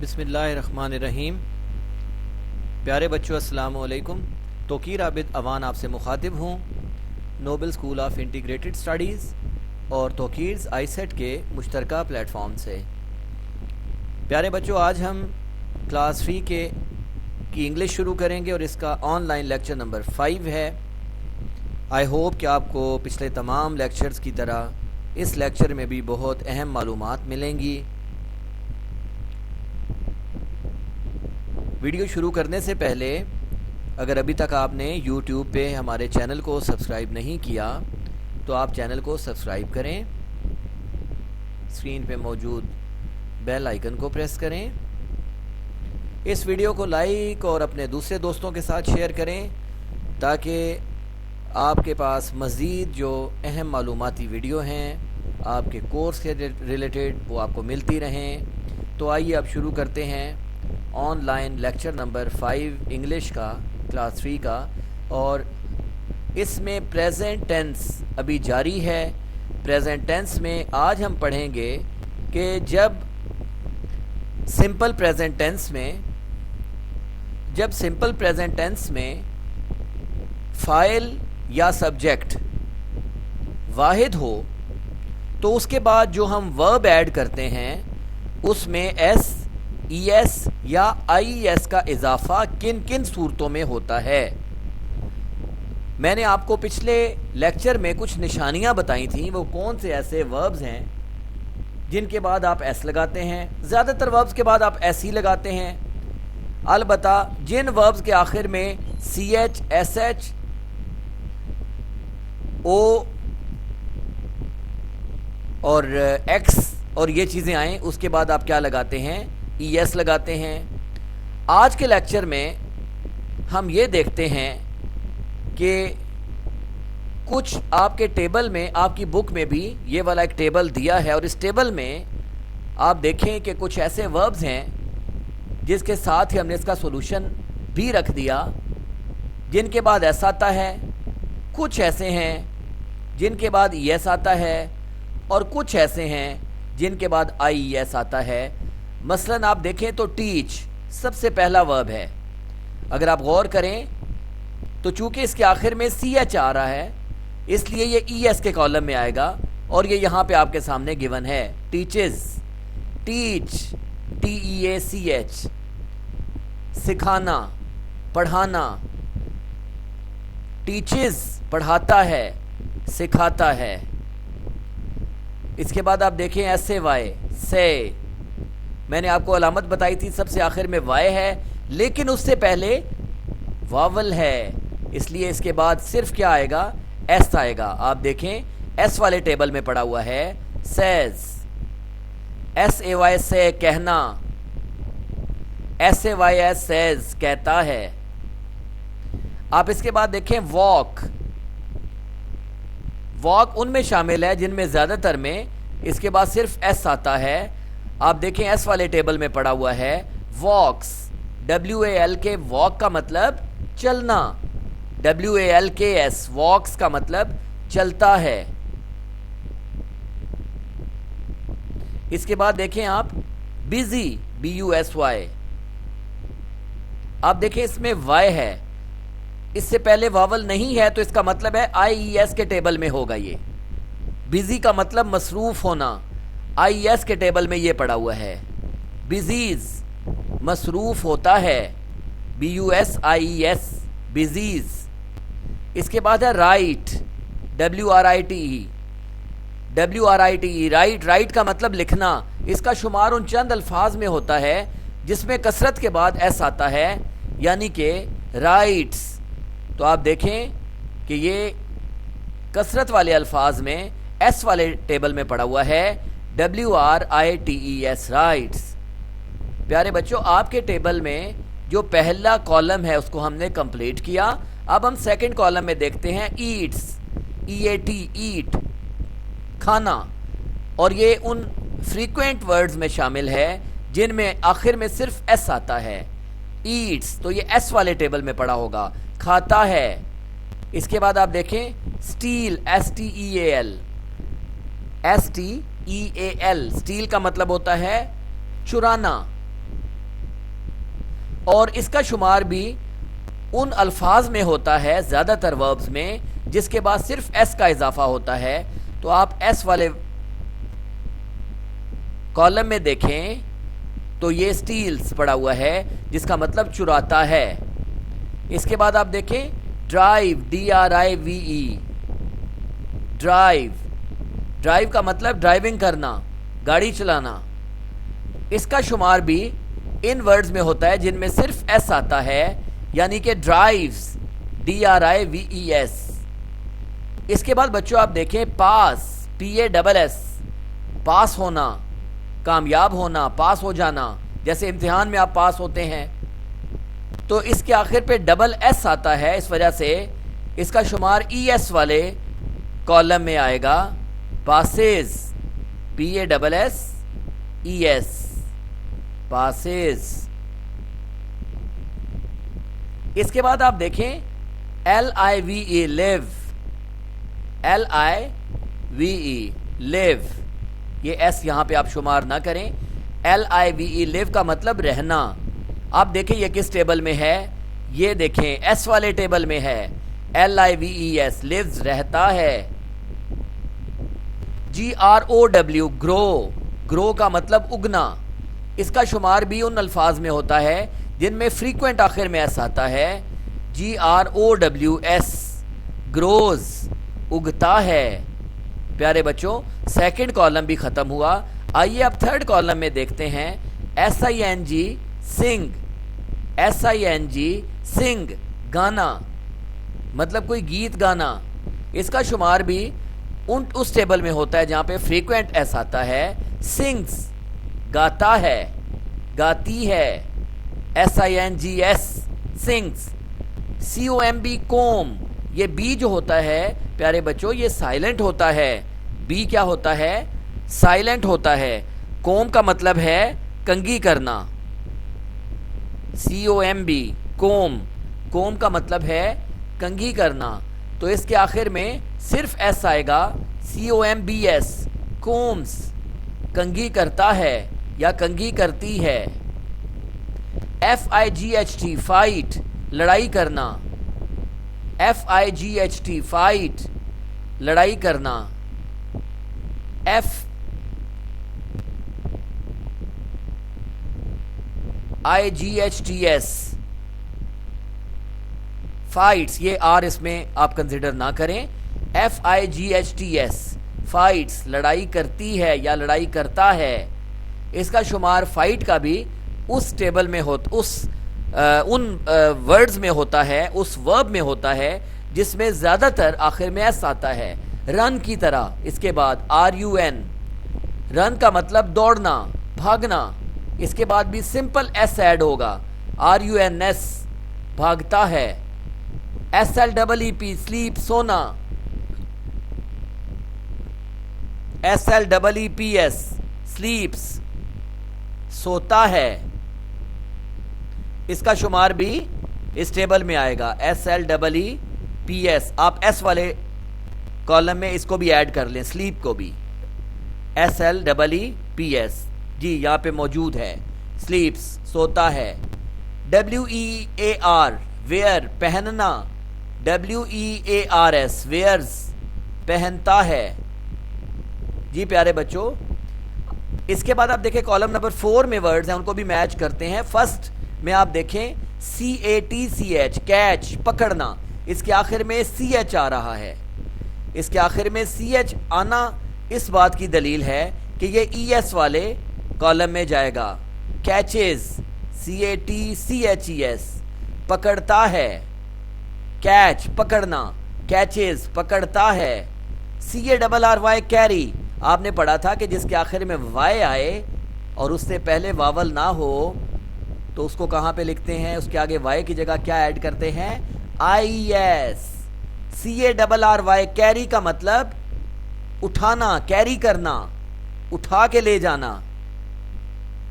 بسم اللہ الرحمن الرحیم۔ پیارے بچوں السلام علیکم۔ توقیر عابد اوان آپ سے مخاطب ہوں، Nobel school of integrated studies اور توقیرز آئی سیٹ کے مشترکہ پلیٹ فارم سے۔ پیارے بچوں، آج ہم کلاس 3 کی انگلش شروع کریں گے اور اس کا آن لائن لیکچر نمبر 5 ہے۔ آئی ہوپ کہ آپ کو پچھلے تمام لیکچرز کی طرح اس لیکچر میں بھی بہت اہم معلومات ملیں گی۔ ویڈیو شروع کرنے سے پہلے اگر ابھی تک آپ نے یوٹیوب پہ ہمارے چینل کو سبسکرائب نہیں کیا تو آپ چینل کو سبسکرائب کریں، اسکرین پہ موجود بیل آئیکن کو پریس کریں، اس ویڈیو کو لائک اور اپنے دوسرے دوستوں کے ساتھ شیئر کریں تاکہ آپ کے پاس مزید جو اہم معلوماتی ویڈیو ہیں آپ کے کورس کے ریلیٹڈ وہ آپ کو ملتی رہیں۔ تو آئیے اب شروع کرتے ہیں on line lecture number 5 English کا، کلاس 3 کا، اور اس میں پریزنٹ ٹینس ابھی جاری ہے۔ پریزنٹ ٹینس میں آج ہم پڑھیں گے کہ جب سمپل پریزنٹ ٹینس میں فاعل یا سبجیکٹ واحد ہو تو اس کے بعد جو ہم ورب ایڈ کرتے ہیں اس میں ایس، ای ایس یا آئی ایس کا اضافہ کن کن صورتوں میں ہوتا ہے۔ میں نے آپ کو پچھلے لیکچر میں کچھ نشانیاں بتائی تھیں، وہ کون سے ایسے وربز ہیں جن کے بعد آپ ایس لگاتے ہیں۔ زیادہ تر وربز کے بعد آپ ایس ہی لگاتے ہیں، البتہ جن وربز کے آخر میں سی ایچ، ایس ایچ، او اور ایکس اور یہ چیزیں آئیں اس کے بعد آپ کیا لگاتے ہیں؟ ای ایس لگاتے ہیں۔ آج کے لیکچر میں ہم یہ دیکھتے ہیں کہ کچھ آپ کے ٹیبل میں، آپ کی بک میں بھی یہ والا ایک ٹیبل دیا ہے، اور اس ٹیبل میں آپ دیکھیں کہ کچھ ایسے وربز ہیں جس کے ساتھ ہی ہم نے اس کا سولوشن بھی رکھ دیا، جن کے بعد ایس آتا ہے، کچھ ایسے ہیں جن کے بعد ای ایس آتا ہے، اور کچھ ایسے ہیں جن کے بعد آئی ای ایس آتا ہے۔ مثلاً آپ دیکھیں تو ٹیچ سب سے پہلا ورب ہے۔ اگر آپ غور کریں تو چونکہ اس کے آخر میں سی ایچ آ رہا ہے اس لیے یہ ای ایس کے کالم میں آئے گا، اور یہ یہاں پہ آپ کے سامنے گیون ہے، ٹیچز، ٹیچ، ٹی ای اے سی ایچ، سکھانا، پڑھانا، ٹیچز پڑھاتا ہے، سکھاتا ہے۔ اس کے بعد آپ دیکھیں ایس اے وائی، سے، میں نے آپ کو علامت بتائی تھی سب سے آخر میں وائی ہے لیکن اس سے پہلے واول ہے، اس لیے اس کے بعد صرف کیا آئے گا؟ ایس آئے گا۔ آپ دیکھیں ایس والے ٹیبل میں پڑا ہوا ہے سیز، ایس اے وائی سے، کہنا، ایس اے وائی ایس سیز، کہتا ہے۔ آپ اس کے بعد دیکھیں واک، واک ان میں شامل ہے جن میں زیادہ تر میں اس کے بعد صرف ایس آتا ہے۔ آپ دیکھیں ایس والے ٹیبل میں پڑا ہوا ہے walks, W A L K, walk کا مطلب چلنا، W A L K S, walks کا مطلب چلتا ہے۔ اس کے بعد دیکھیں آپ busy, B U S Y, آپ دیکھیں اس میں وائی ہے، اس سے پہلے واول نہیں ہے تو اس کا مطلب ہے آئی ای ایس کے ٹیبل میں ہوگا۔ یہ بزی کا مطلب مصروف ہونا، آئی ایس کے ٹیبل میں یہ پڑا ہوا ہے، بزیز، مصروف ہوتا ہے، B U S I E S, busies. اس کے بعد ہے write, W R I T E, W R I T E, write, write کا مطلب لکھنا۔ اس کا شمار ان چند الفاظ میں ہوتا ہے جس میں کثرت کے بعد ایس آتا ہے، یعنی کہ رائٹس۔ تو آپ دیکھیں کہ یہ کثرت والے الفاظ میں ایس والے ٹیبل میں پڑا ہوا ہے، W R I T E S, rights. پیارے بچوں، آپ کے ٹیبل میں جو پہلا کالم ہے اس کو ہم نے کمپلیٹ کیا۔ اب ہم سیکنڈ کالم میں دیکھتے ہیں eats, E A T, eat, کھانا، اور یہ ان فریکوینٹ ورڈز میں شامل ہے جن میں آخر میں صرف ایس آتا ہے۔ ایٹس تو یہ ایس والے ٹیبل میں پڑا ہوگا، کھاتا ہے۔ اس کے بعد آپ دیکھیں steal, S T E A L, S T E A L, steal کا مطلب ہوتا ہے چرانا، اور اس کا شمار بھی ان الفاظ میں ہوتا ہے زیادہ تر وربز میں جس کے بعد صرف ایس کا اضافہ ہوتا ہے. تو آپ ایس والے کالم میں دیکھیں تو یہ اسٹیلز پڑا ہوا ہے جس کا مطلب چراتا ہے. اس کے بعد آپ دیکھیں ڈرائیو DRIVE ڈرائیو کا مطلب ڈرائیونگ کرنا, گاڑی چلانا. اس کا شمار بھی ان ورڈز میں ہوتا ہے جن میں صرف ایس آتا ہے, یعنی کہ ڈرائیوز DRIVES. اس کے بعد بچوں آپ دیکھیں پاس PASS پاس ہونا, کامیاب ہونا, پاس ہو جانا, جیسے امتحان میں آپ پاس ہوتے ہیں. تو اس کے آخر پہ ڈبل ایس آتا ہے, اس وجہ سے اس کا شمار ES والے کالم میں آئے گا. Passes PASSES passes. اس کے بعد آپ دیکھیں LIVE لیو, یہ ایس یہاں پہ آپ شمار نہ کریں. LIVE لیو کا مطلب رہنا. آپ دیکھیں یہ کس ٹیبل میں ہے, یہ دیکھیں ایس والے ٹیبل میں ہے. LIVES لیوز رہتا ہے. GROW گرو کا مطلب اگنا. اس کا شمار بھی ان الفاظ میں ہوتا ہے جن میں فریکوینٹ آخر میں ایس آتا ہے. GROWS گروز اگتا ہے. پیارے بچوں سیکنڈ کالم بھی ختم ہوا. آئیے اب تھرڈ کالم میں دیکھتے ہیں. SING گانا, مطلب کوئی گیت گانا. اس کا شمار بھی اس ٹیبل میں ہوتا ہے جہاں پہ فریکوینٹ ایس آتا ہے. سنگز گاتا ہے, گاتی ہے. SINGS things. COMB کوم, یہ بی جو ہوتا ہے پیارے بچوں یہ سائلنٹ ہوتا ہے. بی کیا ہوتا ہے؟ سائلنٹ ہوتا ہے. کوم کا مطلب ہے کنگھی کرنا. COMB کوم کا مطلب ہے کنگھی کرنا. تو اس کے آخر میں صرف ایس آئے گا. COMBS کومز کنگھی کرتا ہے یا کنگھی کرتی ہے. FIGHT فائٹ لڑائی کرنا. FIGHT فائٹ لڑائی کرنا. FIGHTS فائٹس, یہ آر اس میں آپ کنسیڈر نہ کریں. FIGHTS فائٹس لڑائی کرتی ہے یا لڑائی کرتا ہے. اس کا شمار فائٹ کا بھی اس ٹیبل میں ان ورڈز میں ہوتا ہے, اس ورب میں ہوتا ہے جس میں زیادہ تر آخر میں ایس آتا ہے. رن کی طرح. اس کے بعد RUN رن کا مطلب دوڑنا, بھاگنا. اس کے بعد بھی سمپل ایس ایڈ ہوگا. RUNS بھاگتا ہے. SLEEP سلیپ سونا. SLEEPS سلیپس سوتا ہے. اس کا شمار بھی اس ٹیبل میں آئے گا. SLEEPS آپ ایس والے کالم میں اس کو بھی ایڈ کر لیں, سلیپ کو بھی. SLEEPS جی یہاں پہ موجود ہے. سلیپس سوتا ہے. WEAR ویئر پہننا. WEARS ویئرز پہنتا ہے. جی پیارے بچوں اس کے بعد آپ دیکھیں کالم نمبر 4 میں ورڈز ہیں, ان کو بھی میچ کرتے ہیں. فرسٹ میں آپ دیکھیں CATCH کیچ پکڑنا. اس کے آخر میں CH آ رہا ہے. اس کے آخر میں CH آنا اس بات کی دلیل ہے کہ یہ ES والے کالم میں جائے گا. کیچز CATCHES پکڑتا ہے. کیچ پکڑنا, کیچز پکڑتا ہے. CARRY کیری آپ نے پڑھا تھا کہ جس کے آخر میں وائے آئے اور اس سے پہلے واول نہ ہو تو اس کو کہاں پہ لکھتے ہیں, اس کے آگے وائے کی جگہ کیا ایڈ کرتے ہیں؟ IES. CARRY کیری کا مطلب اٹھانا, کیری کرنا, اٹھا کے لے جانا.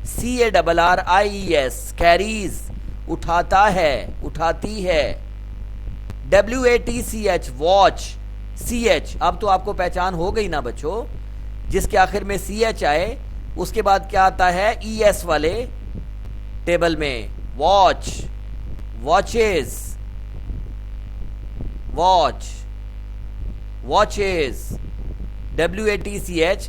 CARRIES کیریز اٹھاتا ہے, اٹھاتی ہے. WATCH watch. CH اب تو آپ کو پہچان ہو گئی نا بچوں, جس کے آخر میں CH آئے اس کے بعد کیا آتا ہے ES والے ٹیبل میں. watch, watches, watch, watches, WATCH,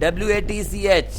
WATCH,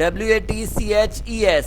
WATCHES,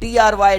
TRY,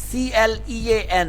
CLEAN,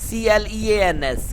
CLEANS,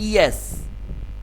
ES.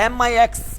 MIX,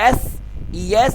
S, ES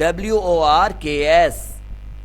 WORKS,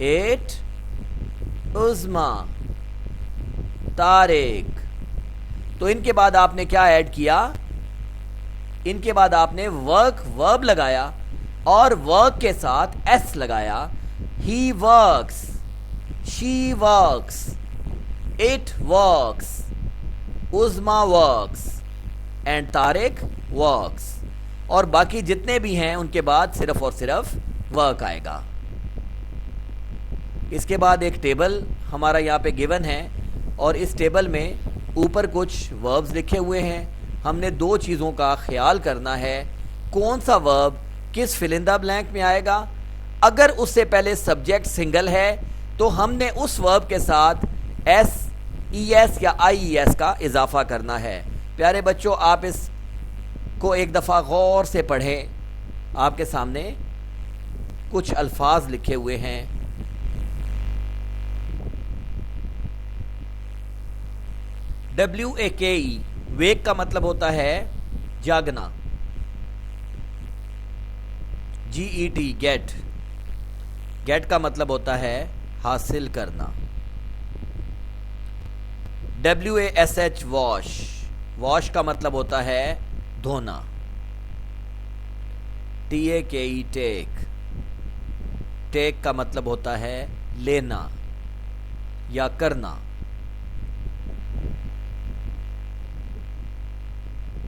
8 عظما طارق. تو ان کے بعد آپ نے کیا ایڈ کیا؟ ان کے بعد آپ نے ورک ورب لگایا اور ورک کے ساتھ ایس لگایا. He works, she works, it works, Uzma works and Tariq works. اور باقی جتنے بھی ہیں ان کے بعد صرف اور صرف ورک آئے گا. اس کے بعد ایک ٹیبل ہمارا یہاں پہ گیون ہے اور اس ٹیبل میں اوپر کچھ وربز لکھے ہوئے ہیں. ہم نے دو چیزوں کا خیال کرنا ہے. کون سا ورب کس فل ان دا بلینک میں آئے گا؟ اگر اس سے پہلے سبجیکٹ سنگل ہے تو ہم نے اس ورب کے ساتھ ایس ای ایس یا آئی ای ایس کا اضافہ کرنا ہے. پیارے بچوں آپ اس کو ایک دفعہ غور سے پڑھیں. آپ کے سامنے کچھ الفاظ لکھے ہوئے ہیں. WAKE ویک کا مطلب ہوتا ہے جاگنا. GET گیٹ, گیٹ کا مطلب ہوتا ہے حاصل کرنا. WASH واش, واش کا مطلب ہوتا ہے دھونا. TAKE ٹیک, ٹیک کا مطلب ہوتا ہے لینا یا کرنا.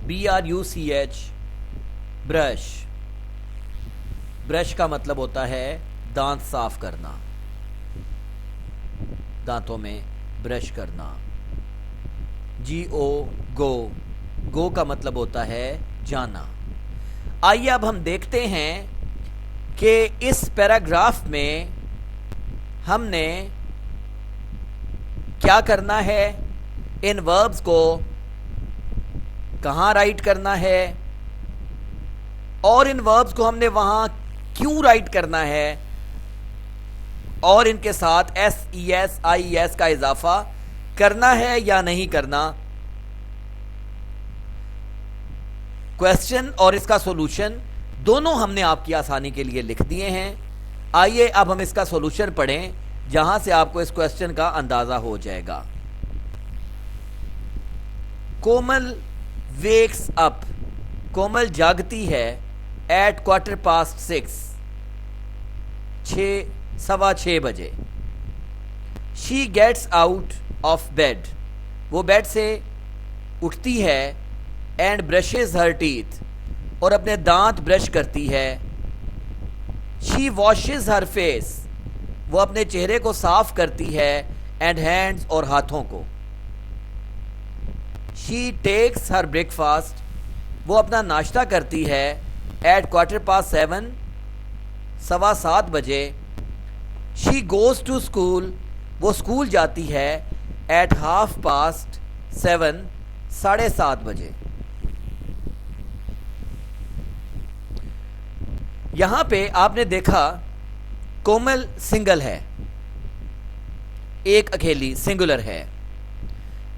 BRUCH برش, برش کا مطلب ہوتا ہے دانت صاف کرنا, دانتوں میں برش کرنا. GO گو, گو کا مطلب ہوتا ہے جانا. آئیے اب ہم دیکھتے ہیں کہ اس پیراگراف میں ہم نے کیا کرنا ہے. ان وربز کو کہاں رائٹ کرنا ہے اور ان وربز کو ہم نے وہاں کیوں رائٹ کرنا ہے اور ان کے ساتھ S E S I E S کا اضافہ کرنا ہے یا نہیں کرنا. کویسچن اور اس کا سولوشن دونوں ہم نے آپ کی آسانی کے لیے لکھ دیے ہیں. آئیے اب ہم اس کا سولوشن پڑھیں جہاں سے آپ کو اس کویسچن کا اندازہ ہو جائے گا. کومل ویکس اپ, کومل جاگتی ہے ایٹ 6:15, 6:15 بجے. She gets out of bed, وہ بیڈ سے اٹھتی ہے. اینڈ برشز ہر ٹیتھ, اور اپنے دانت برش کرتی ہے. شی واشز ہر فیس, وہ اپنے چہرے کو صاف کرتی ہے. اینڈ ہینڈز, اور ہاتھوں کو. She takes Hare break fast, وہ اپنا ناشتہ کرتی ہے. ایٹ 7:15, 7:15 بجے. شی گوز ٹو اسکول, وہ اسکول جاتی ہے. ایٹ 7:30, 7:30 بجے. یہاں پہ آپ نے دیکھا کومل سنگل ہے, ایک اکیلی سنگولر ہے.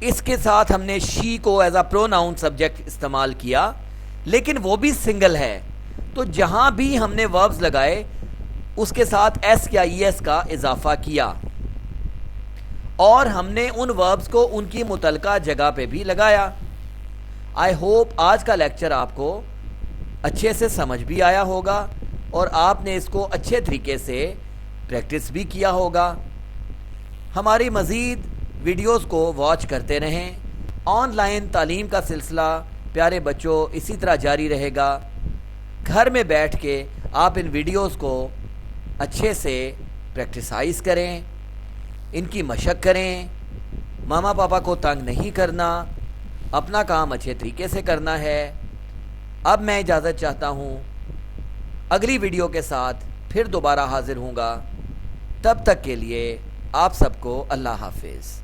اس کے ساتھ ہم نے شی کو ایز اے پروناؤن سبجیکٹ استعمال کیا, لیکن وہ بھی سنگل ہے. تو جہاں بھی ہم نے وربز لگائے اس کے ساتھ ایس یا ای ایس کا اضافہ کیا, اور ہم نے ان وربز کو ان کی متعلقہ جگہ پہ بھی لگایا. آئی ہوپ آج کا لیکچر آپ کو اچھے سے سمجھ بھی آیا ہوگا اور آپ نے اس کو اچھے طریقے سے پریکٹس بھی کیا ہوگا. ہماری مزید ویڈیوز کو واچ کرتے رہیں. آن لائن تعلیم کا سلسلہ پیارے بچوں اسی طرح جاری رہے گا. گھر میں بیٹھ کے آپ ان ویڈیوز کو اچھے سے پریکٹسائز کریں, ان کی مشق کریں. ماما پاپا کو تنگ نہیں کرنا, اپنا کام اچھے طریقے سے کرنا ہے. اب میں اجازت چاہتا ہوں, اگلی ویڈیو کے ساتھ پھر دوبارہ حاضر ہوں گا. تب تک کے لیے آپ سب کو اللہ حافظ.